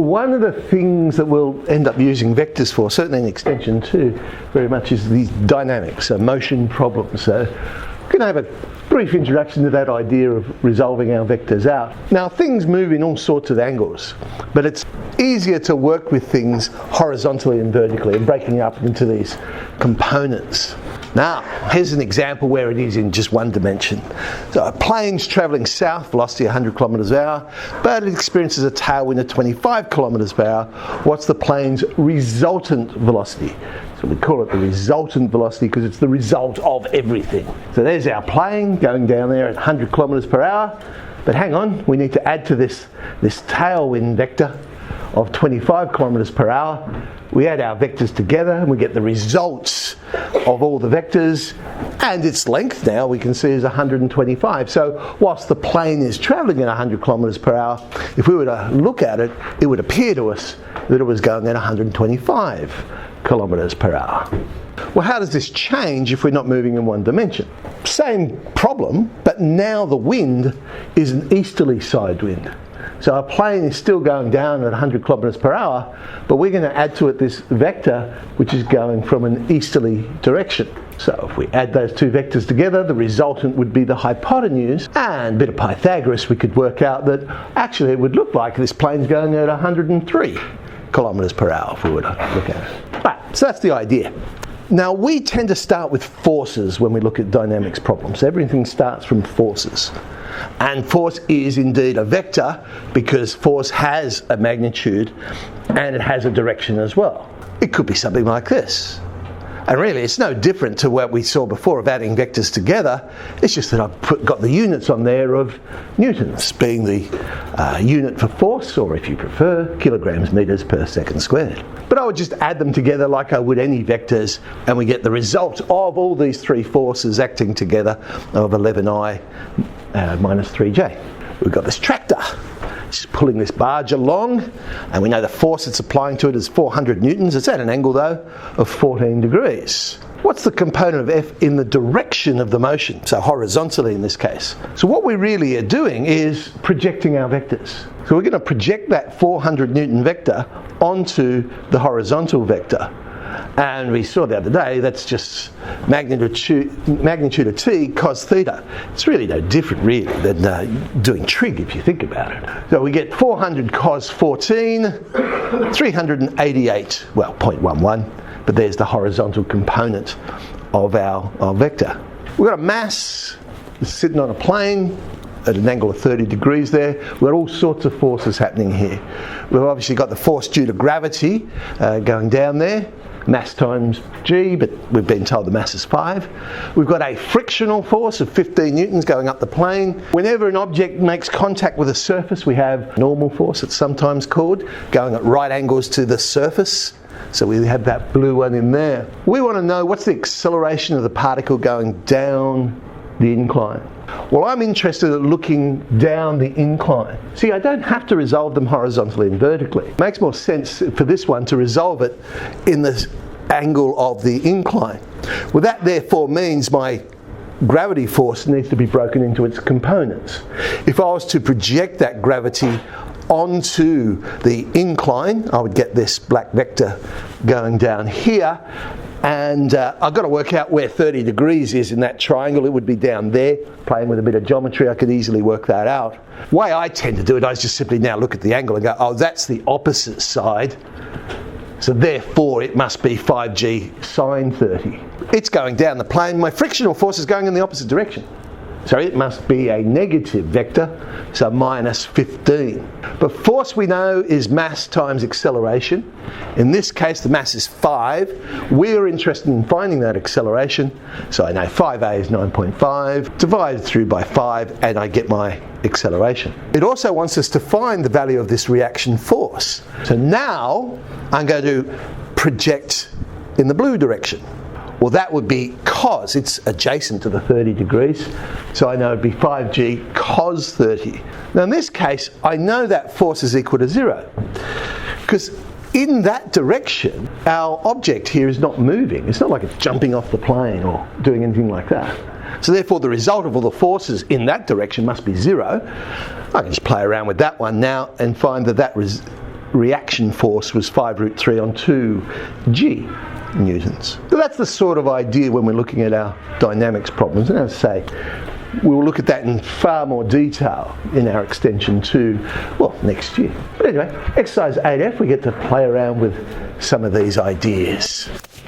One of the things that we'll end up using vectors for, certainly in extension 2, very much is these dynamics, so motion problems. So we're going to have a brief introduction to that idea of resolving our vectors out. Now, things move in all sorts of angles, but it's easier to work with things horizontally and vertically and breaking up into these components. Now, here's an example where it is in just one dimension. So a plane's travelling south, velocity 100 kilometres per hour, but it experiences a tailwind of 25 kilometres per hour. What's the plane's resultant velocity? So we call it the resultant velocity because it's the result of everything. So there's our plane going down there at 100 kilometres per hour. But hang on, we need to add to this tailwind vector of 25 kilometres per hour. We add our vectors together and we get the results of all the vectors, and its length now we can see is 125. So whilst the plane is travelling at 100 kilometres per hour, if we were to look at it, it would appear to us that it was going at 125 kilometres per hour. Well, how does this change if we're not moving in one dimension? Same problem, but now the wind is an easterly side wind. So our plane is still going down at 100 kilometres per hour, but we're going to add to it this vector which is going from an easterly direction. So if we add those two vectors together, the resultant would be the hypotenuse, and a bit of Pythagoras we could work out that actually it would look like this plane's going at 103 kilometres per hour if we were to look at it. Right, so that's the idea. Now, we tend to start with forces when we look at dynamics problems. Everything starts from forces. And force is indeed a vector because force has a magnitude and it has a direction as well. It could be something like this. And really, it's no different to what we saw before of adding vectors together. It's just that I've got the units on there of newtons, being the unit for force, or if you prefer, kilograms meters per second squared. But I would just add them together like I would any vectors, and we get the result of all these three forces acting together of 11i minus 3j. We've got this tractor. It's pulling this barge along, and we know the force it's applying to it is 400 newtons. It's at an angle though of 14 degrees. What's the component of F in the direction of the motion? So horizontally in this case. So what we really are doing is projecting our vectors. So we're going to project that 400 newton vector onto the horizontal vector. And we saw the other day that's just magnitude of t cos theta. It's really no different really than doing trig if you think about it. So we get 400 cos 14, 388, well 0.11, but there's the horizontal component of our vector. We've got a mass sitting on a plane at an angle of 30 degrees there. We've got all sorts of forces happening here. We've obviously got the force due to gravity going down there. Mass times g, but we've been told the mass is 5. We've got a frictional force of 15 newtons going up the plane. Whenever an object makes contact with a surface, we have normal force, it's sometimes called, going at right angles to the surface. So we have that blue one in there. We want to know what's the acceleration of the particle going down the incline. Well, I'm interested in looking down the incline. See, I don't have to resolve them horizontally and vertically. It makes more sense for this one to resolve it in the angle of the incline. Well, that therefore means my gravity force needs to be broken into its components. If I was to project that gravity onto the incline, I would get this black vector going down here. And I've got to work out where 30 degrees is in that triangle. It would be down there. Playing with a bit of geometry, I could easily work that out. The way I tend to do it, I just simply now look at the angle and go, oh, that's the opposite side. So therefore, it must be 5g sine 30. It's going down the plane. My frictional force is going in the opposite direction. So it must be a negative vector, so minus 15. But force we know is mass times acceleration. In this case the mass is 5. We're interested in finding that acceleration. So I know 5a is 9.5, divided through by 5, and I get my acceleration. It also wants us to find the value of this reaction force. So now I'm going to project in the blue direction. Well, that would be cos, it's adjacent to the 30 degrees, so I know it would be 5g cos 30. Now in this case, I know that force is equal to 0, because in that direction, our object here is not moving. It's not like it's jumping off the plane or doing anything like that. So therefore the result of all the forces in that direction must be 0. I can just play around with that one now and find that reaction force was 5 root 3 on 2g newtons. So that's the sort of idea when we're looking at our dynamics problems. And as I say, we'll look at that in far more detail in our extension 2, well, next year. But anyway, exercise 8F, we get to play around with some of these ideas.